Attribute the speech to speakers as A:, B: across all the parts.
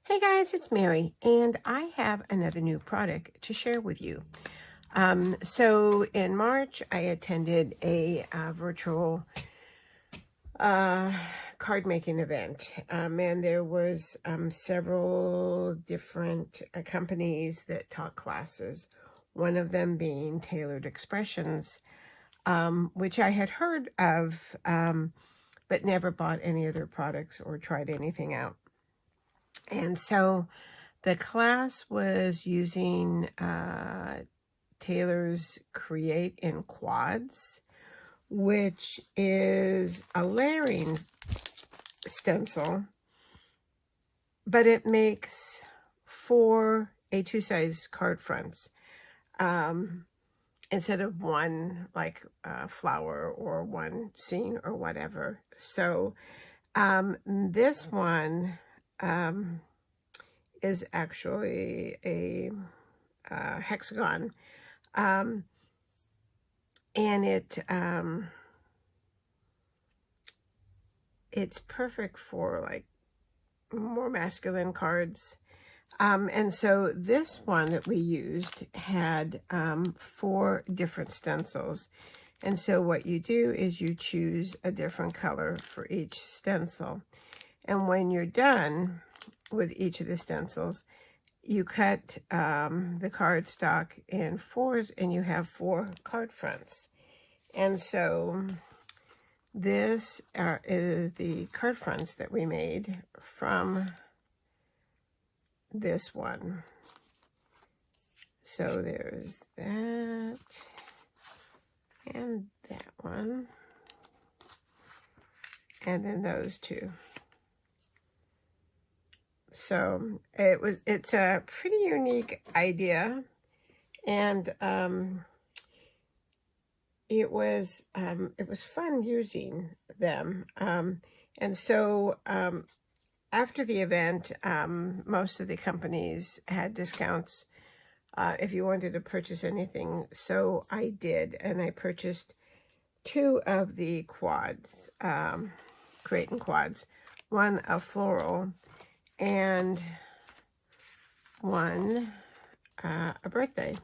A: Hey guys, it's Mary, and I have another new product to share with you. So in March, I attended a virtual uh, card making event, and there was several different companies that taught classes. One of them being Tailored Expressions, which I had heard of, but never bought any of their products or tried anything out. And so the class was using Taylor's Create in Quads, which is a layering stencil, but it makes 4 A2 size card fronts instead of one, like flower or one scene or whatever. So this one is actually a hexagon, and it's perfect for like more masculine cards. And so this one that we used had 4 different stencils. And so what you do is you choose a different color for each stencil. And when you're done with each of the stencils, you cut the cardstock in 4s, and you have 4 card fronts. And so this is the card fronts that we made from this one. So there's that and that one, and then those 2. So it's a pretty unique idea, and it was fun using them. And so after the event, most of the companies had discounts if you wanted to purchase anything. So I did, and I purchased 2 of the quads, Create in Quads, one a floral and one a birthday.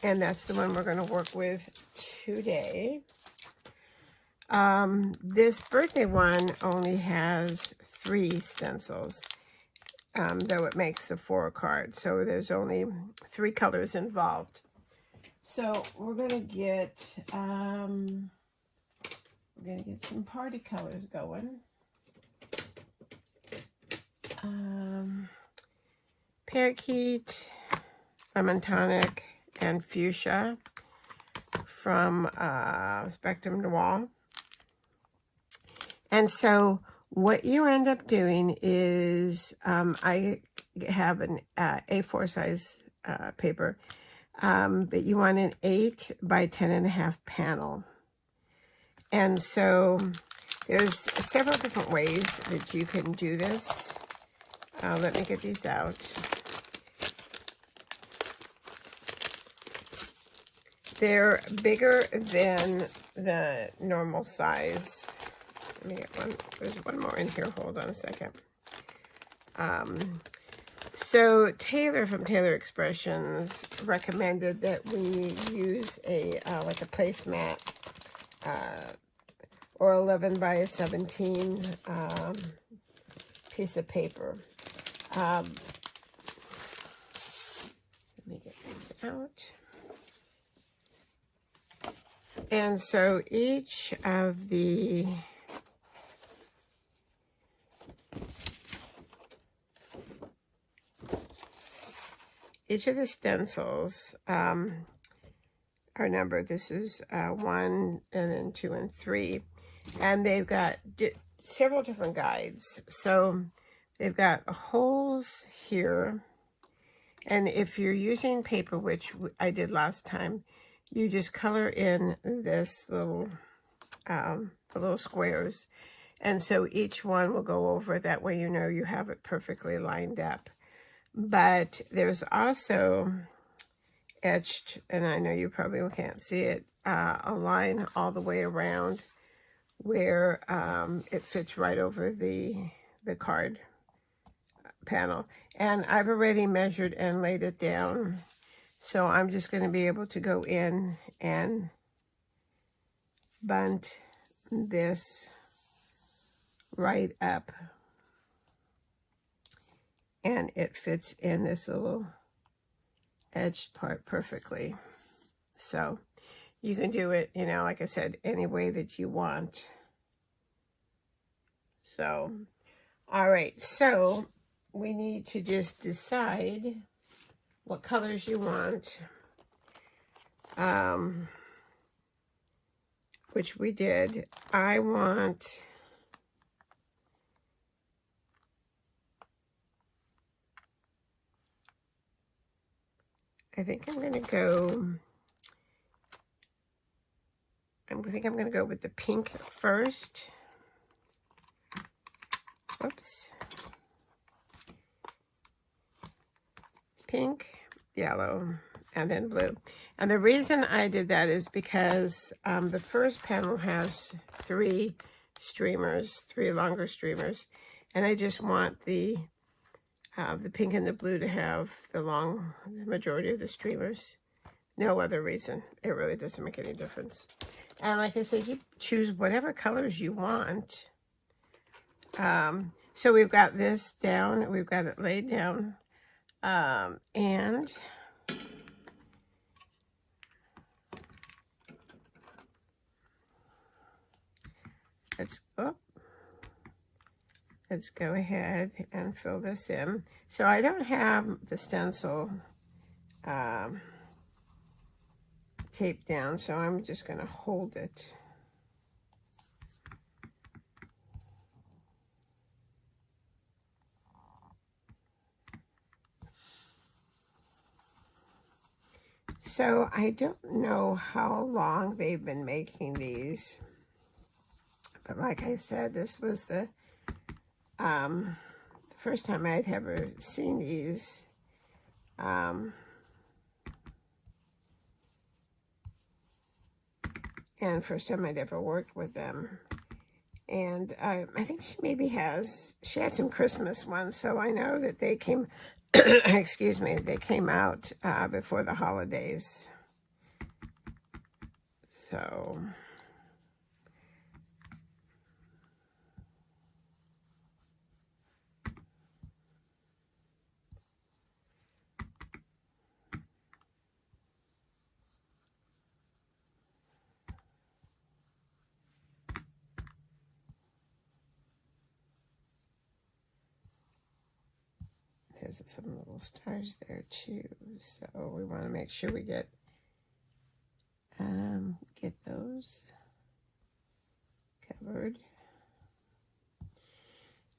A: And that's the one we're going to work with today. This birthday one only has 3 stencils, though it makes the 4 cards. So there's only 3 colors involved. So we're going to get some party colors going. Parakeet, Lemon Tonic, and Fuchsia from Spectrum Noir. And so what you end up doing is I have an A4 size paper, but you want an 8 by 10.5 panel. And so there's several different ways that you can do this. Let me get these out. They're bigger than the normal size. Let me get one. There's one more in here. Hold on a second. So Taylor from Taylor Expressions recommended that we use a like a placemat or 11 by 17 piece of paper. Let me get these out. And so each of the stencils are numbered. This is 1, and then 2 and 3. And they've got several different guides. So they've got holes here. And if you're using paper, which I did last time, you just color in this little, the little squares. And so each one will go over. That way you know you have it perfectly lined up. But there's also etched, and I know you probably can't see it, a line all the way around where it fits right over the card panel. And I've already measured and laid it down. So I'm just going to be able to go in and bunt this right up. And it fits in this little edged part perfectly. So you can do it, you know, like I said, any way that you want. So, all right, so we need to just decide what colors you want, which we did. I think I'm going to go, with the pink first. Whoops. Pink, yellow, and then blue. And the reason I did that is because the first panel has three longer streamers, and I just want the pink and the blue to have the majority of the streamers. No other reason. It really doesn't make any difference. And like I said, you choose whatever colors you want. So we've got this down. We've got it laid down. And let's go ahead and fill this in. So I don't have the stencil taped down, so I'm just going to hold it. So I don't know how long they've been making these, but like I said, this was the first time I'd ever seen these. And first time I'd ever worked with them. And I think she had some Christmas ones, so I know that they came, excuse me, they came out before the holidays. So, there's some little stars there too. So we want to make sure we get those covered.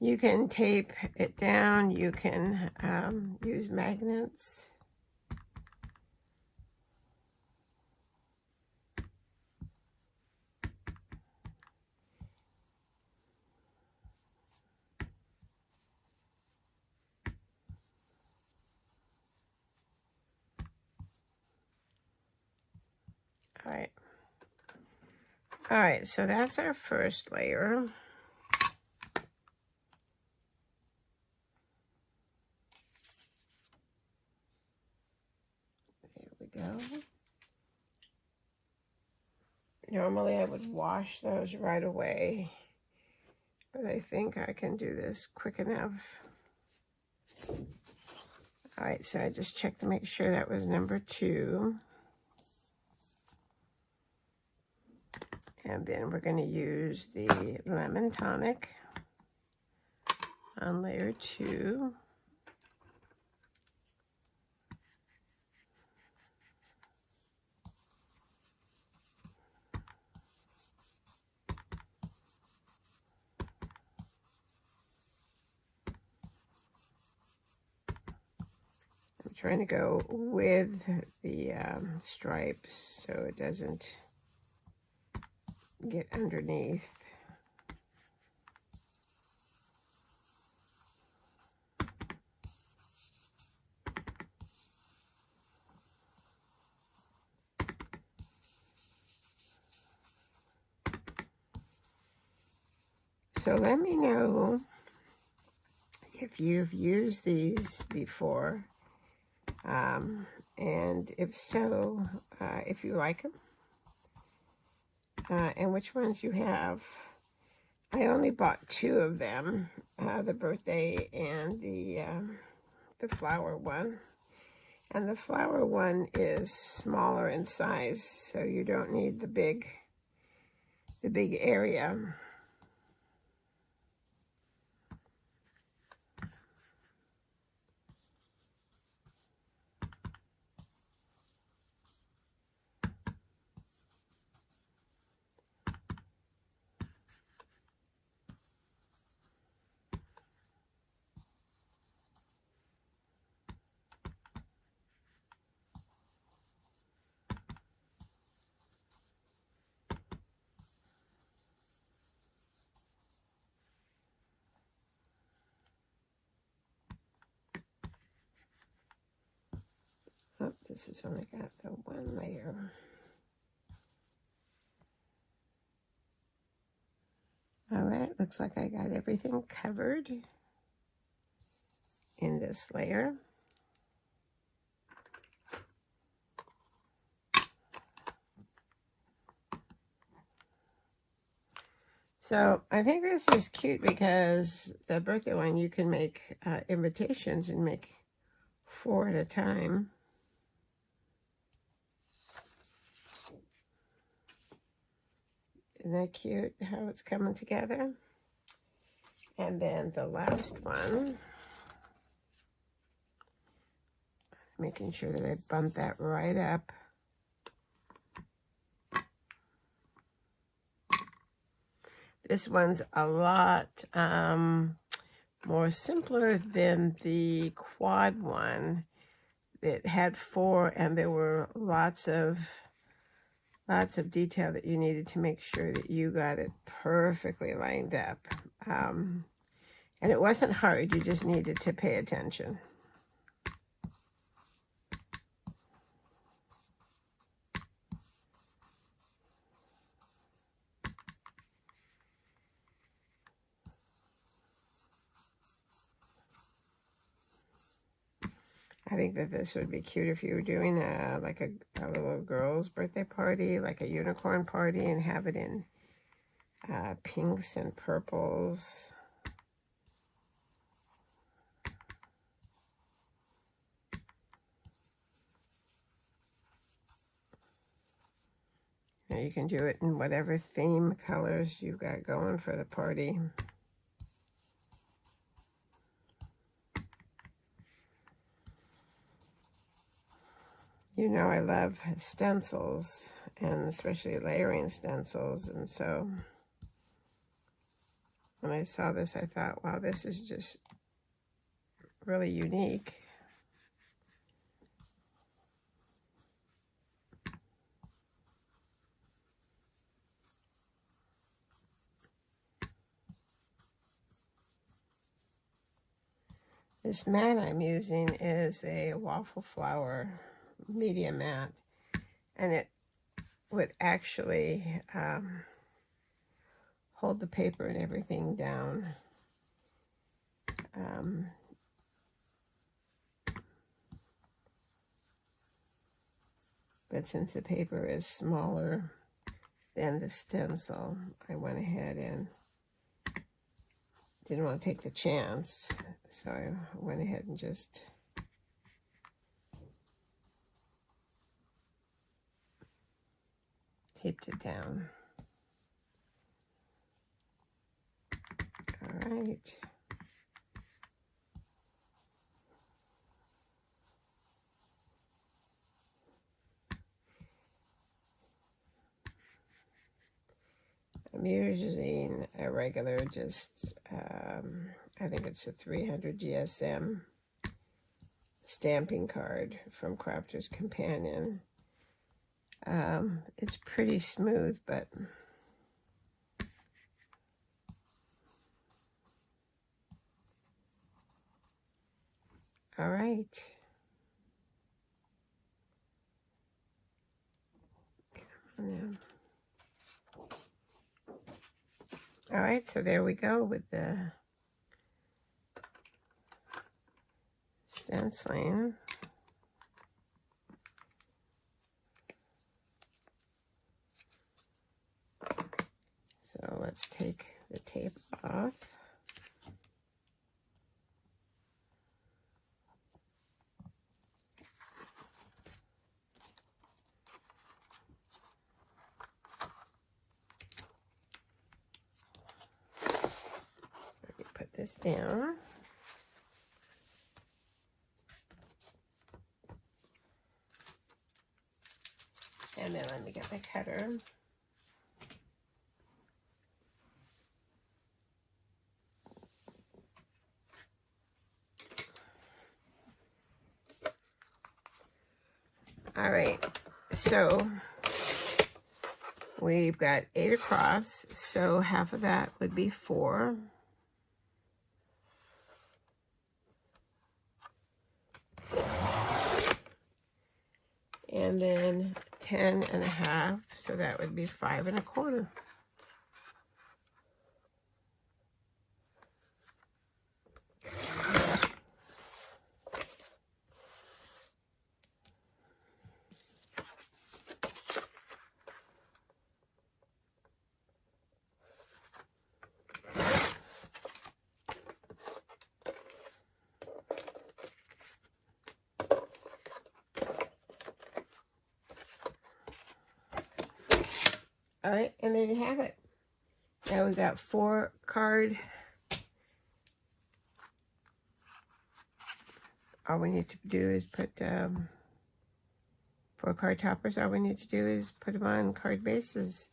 A: You can tape it down. You can use magnets. All right, so that's our first layer. There we go. Normally I would wash those right away, but I think I can do this quick enough. All right, so I just checked to make sure that was number 2. And then we're going to use the lemon tonic on layer 2. I'm trying to go with the stripes so it doesn't get underneath. So let me know if you've used these before, and if so, if you like them, and which ones you have. I only bought 2 of them, the birthday and the flower one. And the flower one is smaller in size, so you don't need the big area. Oh, this has only got the 1 layer. All right, looks like I got everything covered in this layer. So I think this is cute because the birthday one, you can make invitations and make 4 at a time. Isn't that cute how it's coming together? And then the last one, making sure that I bump that right up. This one's a lot more simpler than the quad one. It had 4, and there were lots of detail that you needed to make sure that you got it perfectly lined up. And it wasn't hard, you just needed to pay attention. I think that this would be cute if you were doing like a little girl's birthday party, like a unicorn party, and have it in pinks and purples. Now you can do it in whatever theme colors you've got going for the party. You know I love stencils, and especially layering stencils, and so when I saw this, I thought, wow, this is just really unique. This mat I'm using is a waffle flower media mat, and it would actually hold the paper and everything down. But since the paper is smaller than the stencil, I went ahead and didn't want to take the chance, so I went ahead and just taped it down. All right. I'm using a regular, just, I think it's a 300 GSM stamping card from Crafter's Companion. It's pretty smooth, but all right. Come on now. All right, so there we go with the stenciling. So let's take the tape off. Let me put this down. And then let me get my cutter. All right, so we've got 8 across, so half of that would be 4. And then 10 and a half, so that would be 5 1/4. All right, and there you have it. Now we've got 4 card. All we need to do is put 4 card toppers. All we need to do is put them on card bases.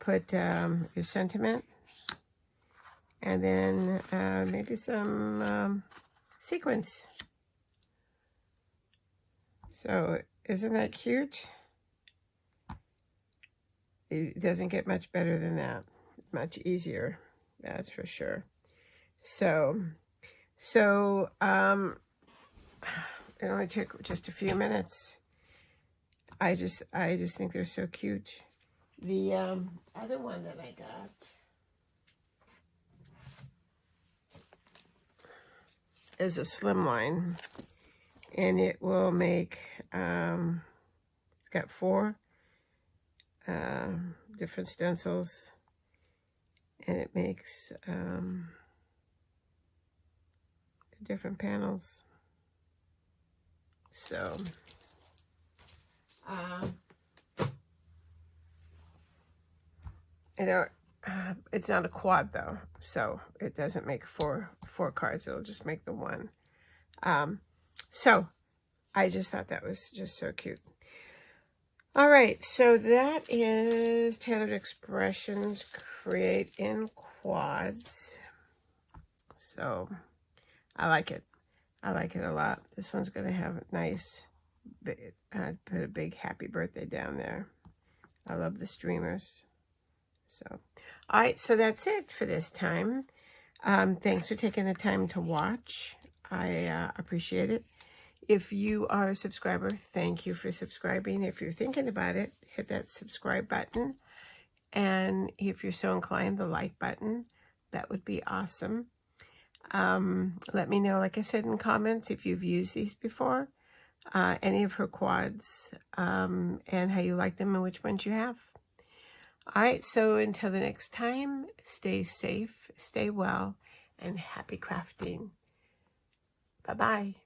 A: Put your sentiment, and then maybe some sequins. So isn't that cute? It doesn't get much better than that. Much easier, that's for sure. So it only took just a few minutes. I just think they're so cute. The other one that I got is a slimline, and it will make it's got 4 different stencils, and it makes different panels. So you know, it's not a quad though, so it doesn't make four cards. It'll just make the one. So I just thought that was just so cute. All right, so that is Tailored Expressions Create in Quads. So I like it. I like it a lot. This one's going to have a nice, put a big happy birthday down there. I love the streamers. So, all right, so that's it for this time. Thanks for taking the time to watch. I appreciate it. If you are a subscriber, thank you for subscribing. If you're thinking about it, hit that subscribe button. And if you're so inclined, the like button. That would be awesome. Let me know, like I said, in comments if you've used these before, any of her quads, and how you like them and which ones you have. All right, so until the next time, stay safe, stay well, and happy crafting. Bye-bye.